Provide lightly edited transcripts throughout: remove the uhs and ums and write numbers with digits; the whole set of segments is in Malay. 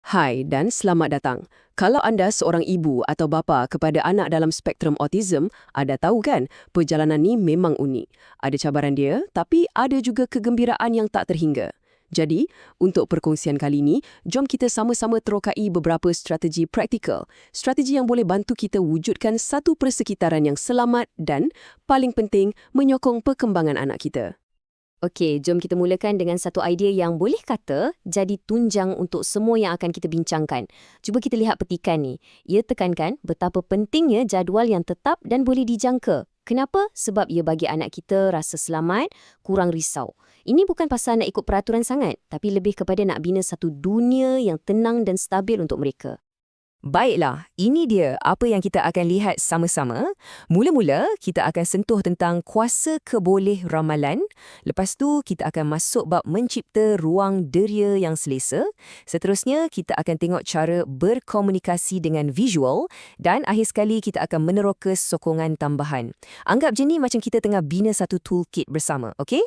Hai dan selamat datang. Kalau anda seorang ibu atau bapa kepada anak dalam spektrum autism, anda tahu kan, perjalanan ni memang unik. Ada cabaran dia, tapi ada juga kegembiraan yang tak terhingga. Jadi, untuk perkongsian kali ini, jom kita sama-sama terokai beberapa strategi praktikal. Strategi yang boleh bantu kita wujudkan satu persekitaran yang selamat dan, paling penting, menyokong perkembangan anak kita. Okey, jom kita mulakan dengan satu idea yang boleh kata jadi tunjang untuk semua yang akan kita bincangkan. Cuba kita lihat petikan ni. Ia tekankan betapa pentingnya jadual yang tetap dan boleh dijangka. Kenapa? Sebab ia bagi anak kita rasa selamat, kurang risau. Ini bukan pasal nak ikut peraturan sangat, tapi lebih kepada nak bina satu dunia yang tenang dan stabil untuk mereka. Baiklah, ini dia apa yang kita akan lihat sama-sama. Mula-mula, kita akan sentuh tentang kuasa keboleh ramalan. Lepas tu, kita akan masuk bab mencipta ruang deria yang selesa. Seterusnya, kita akan tengok cara berkomunikasi dengan visual. Dan akhir sekali, kita akan meneroka sokongan tambahan. Anggap je ni macam kita tengah bina satu toolkit bersama, okey?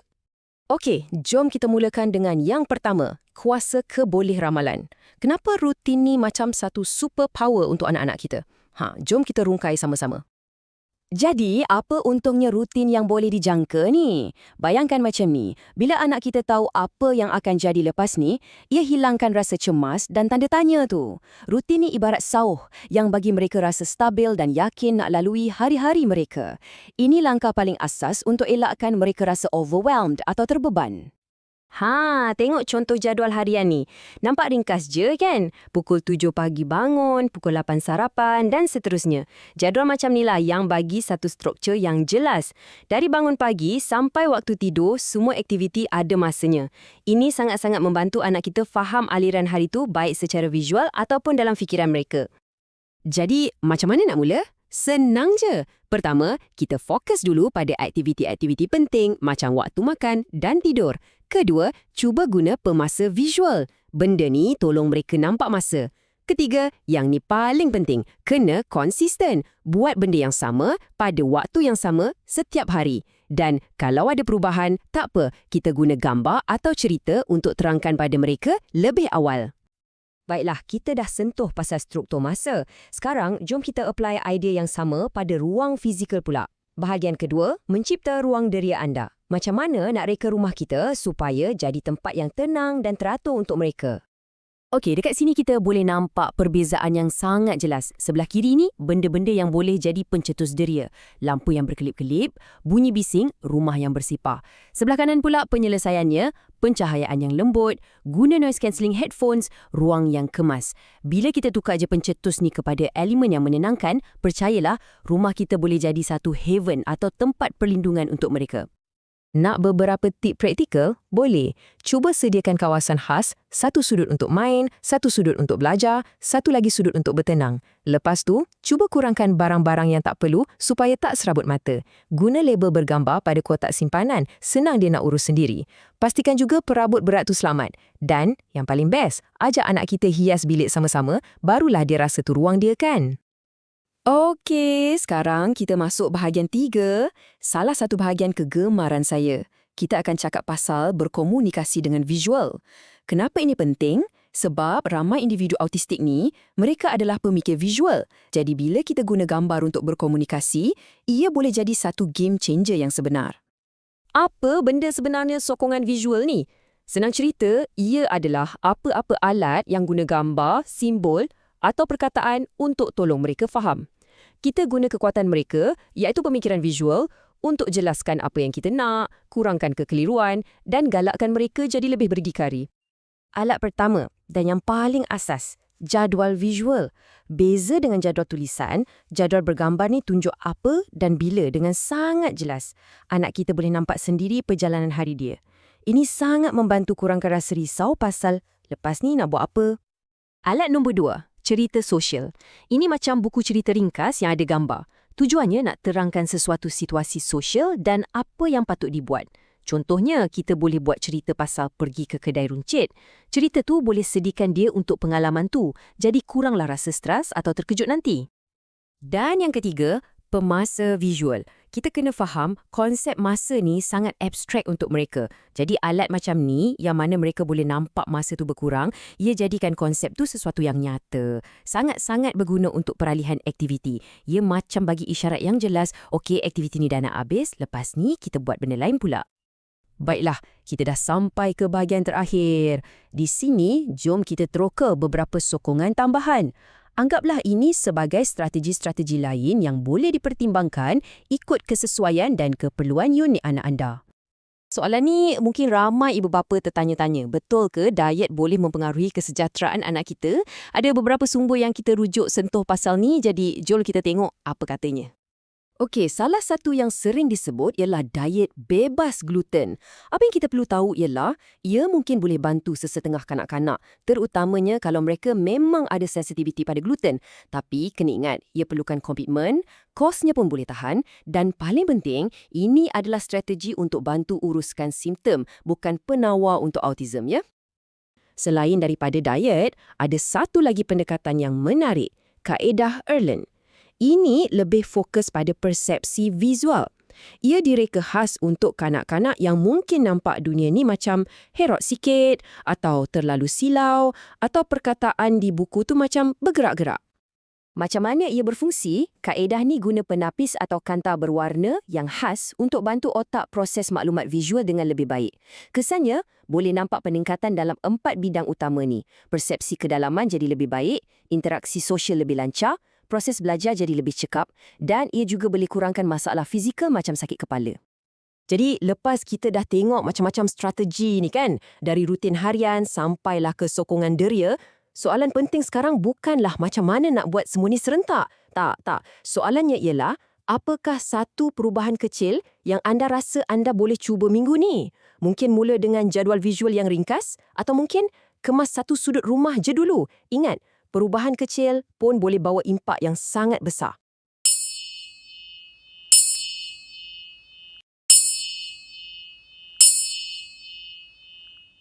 Okey, jom kita mulakan dengan yang pertama, kuasa keboleh ramalan. Kenapa rutin ni macam satu superpower untuk anak-anak kita? Jom kita rungkai sama-sama. Jadi, apa untungnya rutin yang boleh dijangka ni? Bayangkan macam ni, bila anak kita tahu apa yang akan jadi lepas ni, ia hilangkan rasa cemas dan tanda tanya tu. Rutin ni ibarat sauh yang bagi mereka rasa stabil dan yakin nak lalui hari-hari mereka. Ini langkah paling asas untuk elakkan mereka rasa overwhelmed atau terbeban. Tengok contoh jadual harian ni. Nampak ringkas je kan? Pukul 7 pagi bangun, pukul 8 sarapan dan seterusnya. Jadual macam ni lah yang bagi satu struktur yang jelas. Dari bangun pagi sampai waktu tidur, semua aktiviti ada masanya. Ini sangat-sangat membantu anak kita faham aliran hari tu baik secara visual ataupun dalam fikiran mereka. Jadi, macam mana nak mula? Senang je. Pertama, kita fokus dulu pada aktiviti-aktiviti penting macam waktu makan dan tidur. Kedua, cuba guna pemasa visual. Benda ni tolong mereka nampak masa. Ketiga, yang ni paling penting, kena konsisten. Buat benda yang sama pada waktu yang sama setiap hari. Dan kalau ada perubahan, tak apa, kita guna gambar atau cerita untuk terangkan pada mereka lebih awal. Baiklah, kita dah sentuh pasal struktur masa. Sekarang, jom kita apply idea yang sama pada ruang fizikal pula. Bahagian kedua, mencipta ruang deria anda. Macam mana nak reka rumah kita supaya jadi tempat yang tenang dan teratur untuk mereka? Okey, dekat sini kita boleh nampak perbezaan yang sangat jelas. Sebelah kiri ni, benda-benda yang boleh jadi pencetus deria. Lampu yang berkelip-kelip, bunyi bising, rumah yang bersipah. Sebelah kanan pula penyelesaiannya, pencahayaan yang lembut, guna noise cancelling headphones, ruang yang kemas. Bila kita tukar je pencetus ni kepada elemen yang menenangkan, percayalah, rumah kita boleh jadi satu haven atau tempat perlindungan untuk mereka. Nak beberapa tip praktikal? Boleh. Cuba sediakan kawasan khas, satu sudut untuk main, satu sudut untuk belajar, satu lagi sudut untuk bertenang. Lepas tu, cuba kurangkan barang-barang yang tak perlu supaya tak serabut mata. Guna label bergambar pada kotak simpanan, senang dia nak urus sendiri. Pastikan juga perabot berat tu selamat. Dan, yang paling best, ajak anak kita hias bilik sama-sama, barulah dia rasa tu ruang dia kan? Okey, sekarang kita masuk bahagian 3. Salah satu bahagian kegemaran saya. Kita akan cakap pasal berkomunikasi dengan visual. Kenapa ini penting? Sebab ramai individu autistik ni, mereka adalah pemikir visual. Jadi bila kita guna gambar untuk berkomunikasi, ia boleh jadi satu game changer yang sebenar. Apa benda sebenarnya sokongan visual ni? Senang cerita, ia adalah apa-apa alat yang guna gambar, simbol atau perkataan untuk tolong mereka faham. Kita guna kekuatan mereka, iaitu pemikiran visual, untuk jelaskan apa yang kita nak, kurangkan kekeliruan dan galakkan mereka jadi lebih berdikari. Alat pertama dan yang paling asas, jadual visual. Beza dengan jadual tulisan, jadual bergambar ni tunjuk apa dan bila dengan sangat jelas. Anak kita boleh nampak sendiri perjalanan hari dia. Ini sangat membantu kurangkan rasa risau pasal lepas ni nak buat apa. Alat nombor 2. Cerita sosial. Ini macam buku cerita ringkas yang ada gambar. Tujuannya nak terangkan sesuatu situasi sosial dan apa yang patut dibuat. Contohnya, kita boleh buat cerita pasal pergi ke kedai runcit. Cerita tu boleh sediakan dia untuk pengalaman tu, jadi kuranglah rasa stres atau terkejut nanti. Dan yang ketiga, pemasa visual. kita kena faham konsep masa ni sangat abstrak untuk mereka. Jadi alat macam ni yang mana mereka boleh nampak masa tu berkurang, ia jadikan konsep tu sesuatu yang nyata. Sangat-sangat berguna untuk peralihan aktiviti. Ia macam bagi isyarat yang jelas, okey, aktiviti ni dah nak habis, lepas ni kita buat benda lain pula. Baiklah, kita dah sampai ke bahagian terakhir. Di sini, jom kita teroka beberapa sokongan tambahan. Anggaplah ini sebagai strategi-strategi lain yang boleh dipertimbangkan ikut kesesuaian dan keperluan unik anak anda. Soalan ni mungkin ramai ibu bapa tertanya-tanya. Betul ke diet boleh mempengaruhi kesejahteraan anak kita? Ada beberapa sumber yang kita rujuk sentuh pasal ni, jadi jom kita tengok apa katanya. Okey, salah satu yang sering disebut ialah diet bebas gluten. Apa yang kita perlu tahu ialah, ia mungkin boleh bantu sesetengah kanak-kanak, terutamanya kalau mereka memang ada sensitiviti pada gluten. Tapi kena ingat, ia perlukan komitmen, kosnya pun boleh tahan, dan paling penting, ini adalah strategi untuk bantu uruskan simptom, bukan penawar untuk autism, ya. Selain daripada diet, ada satu lagi pendekatan yang menarik, kaedah Erlen. Ini lebih fokus pada persepsi visual. Ia direka khas untuk kanak-kanak yang mungkin nampak dunia ni macam herot sikit atau terlalu silau atau perkataan di buku tu macam bergerak-gerak. Macam mana ia berfungsi? Kaedah ni guna penapis atau kanta berwarna yang khas untuk bantu otak proses maklumat visual dengan lebih baik. Kesannya, boleh nampak peningkatan dalam 4 bidang utama ni. Persepsi kedalaman jadi lebih baik, interaksi sosial lebih lancar, proses belajar jadi lebih cekap dan ia juga boleh kurangkan masalah fizikal macam sakit kepala. Jadi, lepas kita dah tengok macam-macam strategi ni kan, dari rutin harian sampailah ke sokongan deria, soalan penting sekarang bukanlah macam mana nak buat semua ni serentak. Tak. Soalannya ialah, apakah satu perubahan kecil yang anda rasa anda boleh cuba minggu ni? Mungkin mula dengan jadual visual yang ringkas atau mungkin kemas satu sudut rumah je dulu. Ingat, perubahan kecil pun boleh bawa impak yang sangat besar.